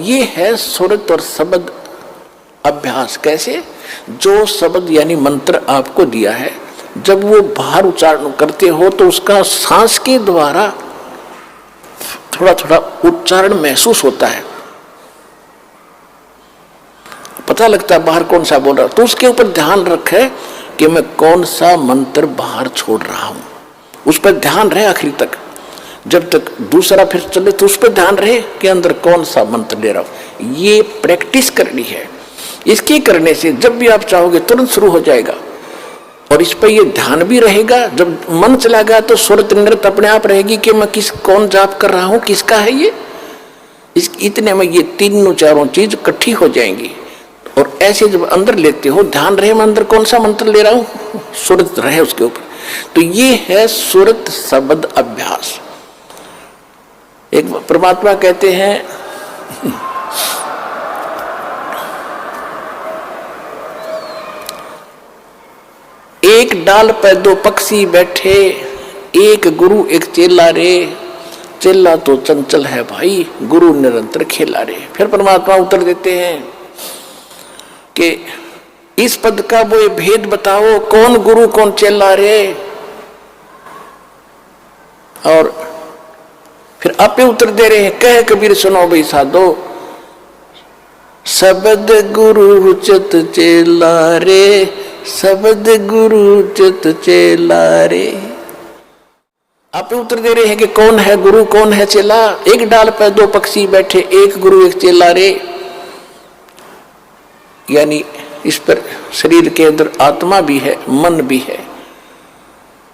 ये है सुरत और शब्द अभ्यास। कैसे? जो शब्द यानी मंत्र आपको दिया है, जब वो बाहर उच्चारण करते हो तो उसका सांस के द्वारा थोड़ा थोड़ा उच्चारण महसूस होता है, पता लगता है बाहर कौन सा बोल रहा है। तो उसके ऊपर ध्यान रखे कि मैं कौन सा मंत्र बाहर छोड़ रहा हूं, उस पर ध्यान रहे आखिरी तक। जब तक दूसरा फिर चले तो उस पर ध्यान रहे कि अंदर कौन सा मंत्र ले रहा हूं। ये प्रैक्टिस करनी है। इसके करने से जब भी आप चाहोगे तुरंत शुरू हो जाएगा, और इस पर ये ध्यान भी रहेगा। जब मन चला गया तो सुरत नृत्य अपने आप रहेगी कि मैं कौन जाप कर रहा हूं, किसका है ये। इतने में ये तीनों चारों चीज इकट्ठी हो जाएंगी। और ऐसे जब अंदर लेते हो, ध्यान रहे मैं अंदर कौन सा मंत्र ले रहा हूं, सुरत रहे उसके ऊपर। तो ये है सुरत शब्द अभ्यास। एक परमात्मा कहते हैं एक डाल पर दो पक्षी बैठे, एक गुरु एक चेला रे। चेला तो चंचल है भाई, गुरु निरंतर खेला रे। फिर परमात्मा उत्तर देते हैं कि इस पद का वो भेद बताओ, कौन गुरु कौन चेला रे। और फिर आपे उत्तर दे रहे हैं, कह कबीर सुनो भाई साधो, शब्द गुरु चित चेला रे, शब्द गुरु चित चेला रे। आप उत्तर दे रहे हैं कि कौन है गुरु कौन है चेला। एक डाल पर दो पक्षी बैठे, एक गुरु एक चेला रे। यानी इस पर शरीर के अंदर आत्मा भी है, मन भी है।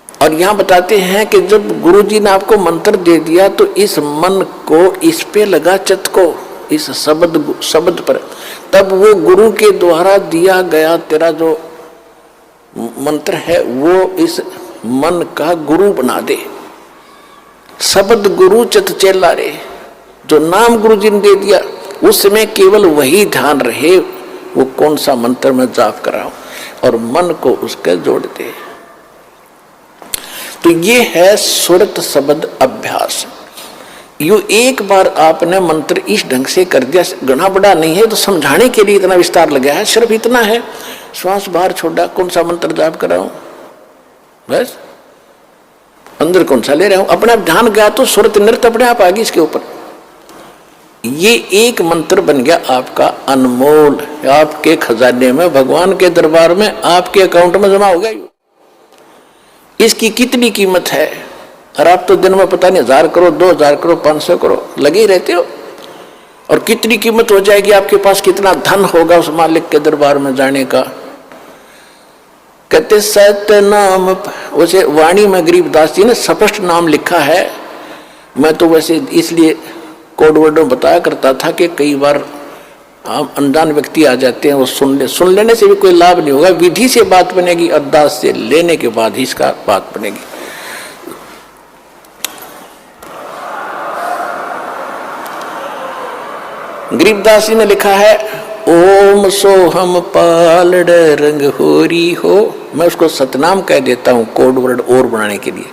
और यहां बताते हैं कि जब गुरुजी ने आपको मंत्र दे दिया तो इस मन को इस पे लगा, चित्त को इस शब्द पर, तब वो गुरु के द्वारा दिया गया तेरा जो मंत्र है वो इस मन का गुरु बना दे। शब्द गुरु चित चेला रे, जो नाम गुरु जी ने दे दिया उसमें केवल वही ध्यान रहे, वो कौन सा मंत्र मैं जाप कर रहा हूं, और मन को उसके जोड़ दे। तो ये है सुरत शब्द अभ्यास। यो एक बार आपने मंत्र इस ढंग से कर दिया, घना बड़ा नहीं है तो समझाने के लिए इतना विस्तार लगा है, सिर्फ इतना है, श्वास बाहर छोड़ा, कौन सा मंत्र जाप कर रहा हूं, बस अंदर कौन सा ले रहा हूं, अपने आप ध्यान गया तो सुरत नृत्य अपने आप आ गई इसके ऊपर। ये एक मंत्र बन गया आपका अनमोल, आपके खजाने में, भगवान के दरबार में, आपके अकाउंट में जमा हो गया। इसकी कितनी कीमत है, और आप तो दिन में पता नहीं 1000 करो, 2000 करो, 500 करो लगे ही रहते हो। और कितनी कीमत हो जाएगी आपके पास, कितना धन होगा उस मालिक के दरबार में जाने का। कहते सत्य नाम, वैसे वाणी में गरीबदास जी ने स्पष्ट नाम लिखा है। मैं तो वैसे इसलिए कोड वर्ड में बताया करता था कि कई बार अनजान व्यक्ति आ जाते हैं, वो सुन लेने से भी कोई लाभ नहीं होगा। विधि से बात बनेगी, अरदास से लेने के बाद ही इसका बात बनेगी। गरीबदास जी ने लिखा है, ओम सोहम पालड़ रंग होरी हो। मैं उसको सतनाम कह देता हूं कोड वर्ड और बनाने के लिए।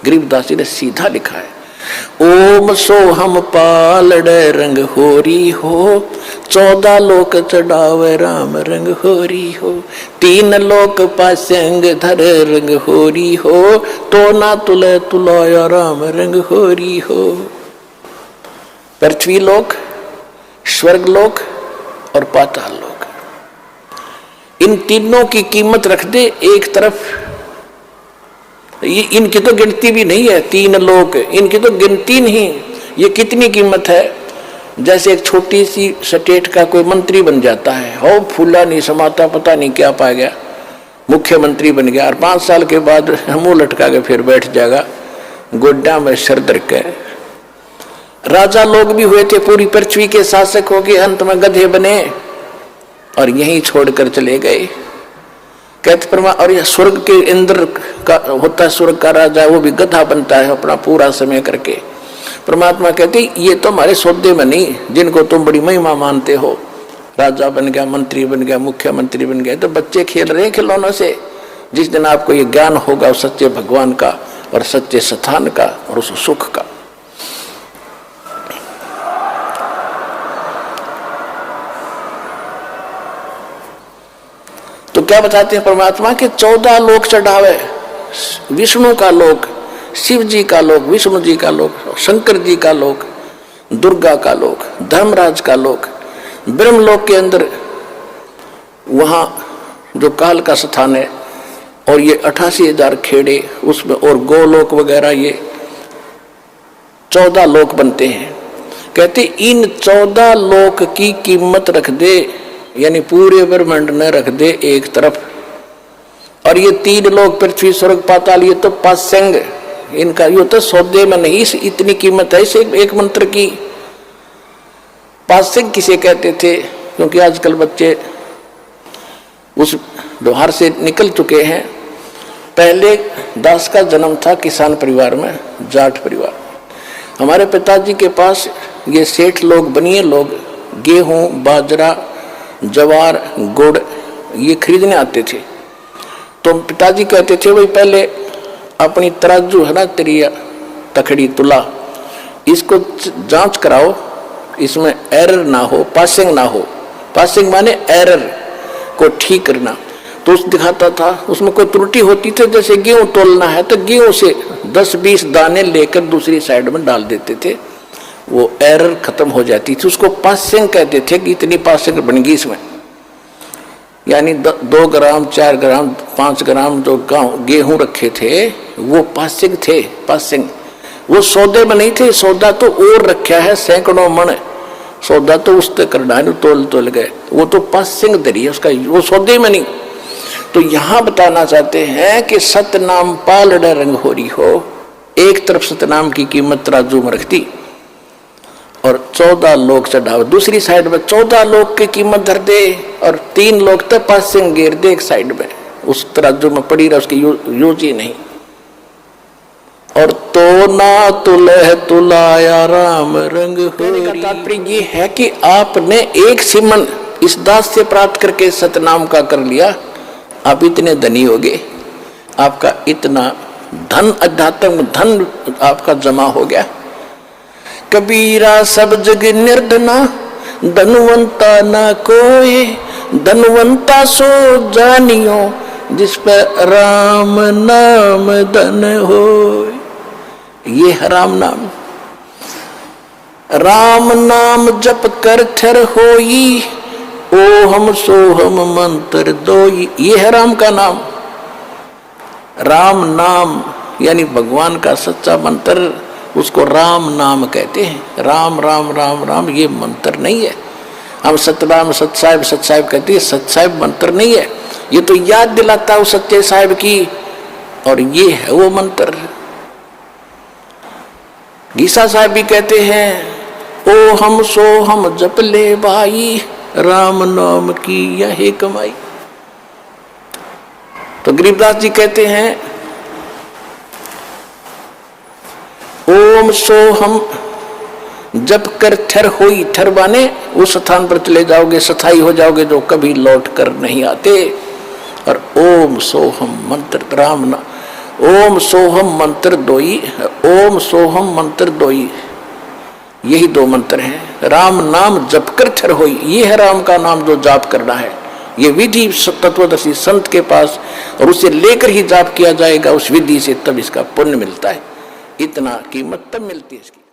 गरीबदास जी ने सीधा लिखा है, ओम सोहम पालड़ रंग होरी हो, 14 लोक चढ़ावे राम रंग होरी हो, 3 लोक पासंग धर रंग होरी हो, तो ना तुले तुलाया राम रंग होरी हो। पृथ्वी लोक, स्वर्ग लोक और पाताल लोक, इन तीनों की कीमत रख दे एक तरफ। इनकी तो गिनती भी नहीं है, 3 लोक, इनकी तो गिनती नहीं। ये कितनी कीमत है। जैसे एक छोटी सी स्टेट का कोई मंत्री बन जाता है, हो फूला नहीं समाता, पता नहीं क्या पा गया, मुख्यमंत्री बन गया, और 5 साल के बाद मुंह लटका के फिर बैठ जाएगा गोड्डा में सर धर के। राजा लोग भी हुए थे, पूरी पृथ्वी के शासक हो गए, अंत में गधे बने और यहीं छोड़कर चले गए। कहते परमा, और यह स्वर्ग के इंद्र का होता है, स्वर्ग का राजा, वो भी गधा बनता है अपना पूरा समय करके। परमात्मा कहते ये तो हमारे सौदे में नहीं, जिनको तुम बड़ी महिमा मानते हो, राजा बन गया, मंत्री बन गया, मुख्यमंत्री बन गया, तो बच्चे खेल रहे हैं खिलौनों से। जिस दिन आपको ये ज्ञान होगा उस सच्चे भगवान का और सच्चे स्थान का और उस सुख का। क्या बताते हैं परमात्मा के 14 लोक चढ़ावे, विष्णु का लोक, शिव जी का लोक, विष्णु जी का लोक, शंकर जी का लोक, दुर्गा का लोक, धर्मराज का लोक, ब्रह्मलोक के अंदर वहाँ जो काल का स्थान है, और ये 88,000 खेड़े उसमें, और गोलोक वगैरह, ये 14 लोक बनते हैं। कहते इन 14 लोक की कीमत रख दे, यानी पूरे ब्रह्मांड न रख दे एक तरफ, और ये 3 लोक पृथ्वी स्वर्ग पाताल, ये तो पासंग, इनका ये तो सौदे में नहीं, इतनी कीमत है इसे एक मंत्र की। पासंग किसे कहते थे? क्योंकि आजकल बच्चे उस व्यवहार से निकल चुके हैं। पहले दास का जन्म था किसान परिवार में, जाट परिवार। हमारे पिताजी के पास ये सेठ लोग, बनिए लोग गेहूं, बाजरा, जवार, गुड़ ये खरीदने आते थे। तो पिताजी कहते थे भाई पहले अपनी तराजू है ना, तेरी तखड़ी तुला, इसको जांच कराओ, इसमें एरर ना हो, पासिंग ना हो। पासिंग माने एरर को ठीक करना। तो उस दिखाता था, उसमें कोई त्रुटि होती थी, जैसे गेहूं तोलना है तो गेहूं से 10-20 दाने लेकर दूसरी साइड में डाल देते थे, वो एरर खत्म हो जाती थी। उसको पासिंग कहते थे कि इतनी पासिंग बन गई इसमें, यानी 2 ग्राम, 4 ग्राम, 5 ग्राम जो गेहूं रखे थे वो पासिंग थे। पासिंग वो सौदे में नहीं थे, सौदा तो और रखा है, सैकड़ों मन सौदा तो उससे करना है, तोल गए, वो तो पासिंग दरी है उसका, वो सौदे में नहीं। तो यहां बताना चाहते हैं कि सतनाम पालड़ रंग हो रही हो, एक तरफ सतनाम की कीमत तराजू में रखती और 14 लोग चढ़ावे, दूसरी साइड में 14 लोग की कीमत धर दे, और 3 लोग तो पासिंग गिर दे एक साइड में, उस तराजू में पड़ी रहा, उसकी यूज ही नहीं। और तो ना तुलह तुलाया राम रंग हो। तात्पर्य ये है कि आपने एक सिमन इस दास से प्राप्त करके सतनाम का कर लिया, आप इतने धनी हो गए, आपका इतना धन, अध्यात्म धन आपका जमा हो गया। कबीरा सब जग निर्धना, धनवंता न कोई, धनवंता सो जानियो, जिस पर राम नाम धन हो। ये है राम नाम। राम नाम जप कर थर होई, ओ हम सो हम मंत्र दोई। ये है राम का नाम। राम नाम यानी भगवान का सच्चा मंत्र, उसको राम नाम कहते हैं। राम राम राम राम ये मंत्र नहीं है। हम सतनाम सतसाहिब सतसाहिब कहते हैं, सतसाहिब मंत्र नहीं है, ये तो याद दिलाता है सच्चे साहिब की, और ये है वो मंत्र। गीसा साहब भी कहते हैं, ओ हम सो हम जप ले भाई, राम नाम की यही कमाई। तो गरीबदास जी कहते हैं, ओम सो हम जप कर थर होई, थर माने उस स्थान पर चले जाओगे, स्थायी हो जाओगे जो कभी लौट कर नहीं आते। और ओम सोहम मंत्र राम ना, ओम सोहम मंत्र दोई, ओम सोहम मंत्र दोई, यही 2 मंत्र हैं। राम नाम जप कर थर होई, ये है राम का नाम जो जाप करना है। ये विधि तत्वदर्शी संत के पास, और उसे लेकर ही जाप किया जाएगा उस विधि से, तब इसका पुण्य मिलता है। इतना कीमत तब मिलती है इसकी।